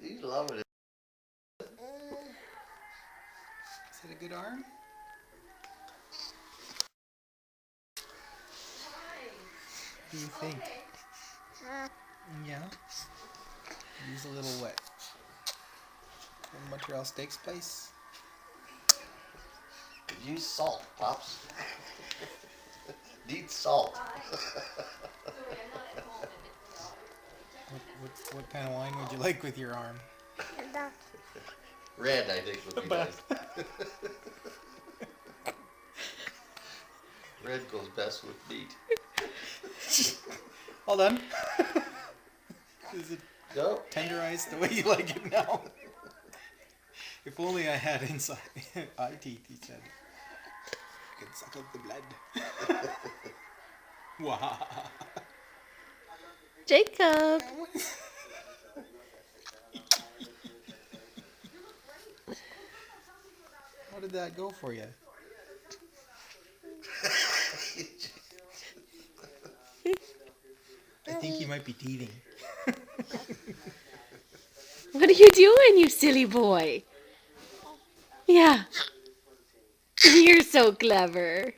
He's loving it. Is it a good arm? What do you think? Yeah? Use a little what? Montreal steak spice? Use salt, Pops. Need salt. What kind of wine would you like with your arm? Red, I think, would be nice. Red goes best with meat. All done? Is it No. tenderized the way you like it now? If only I had inside eye teeth, he said. I could suck up the blood. Wow. Jacob. How did that go for you? I think you might be teething. What are you doing, you silly boy? Yeah. You're so clever.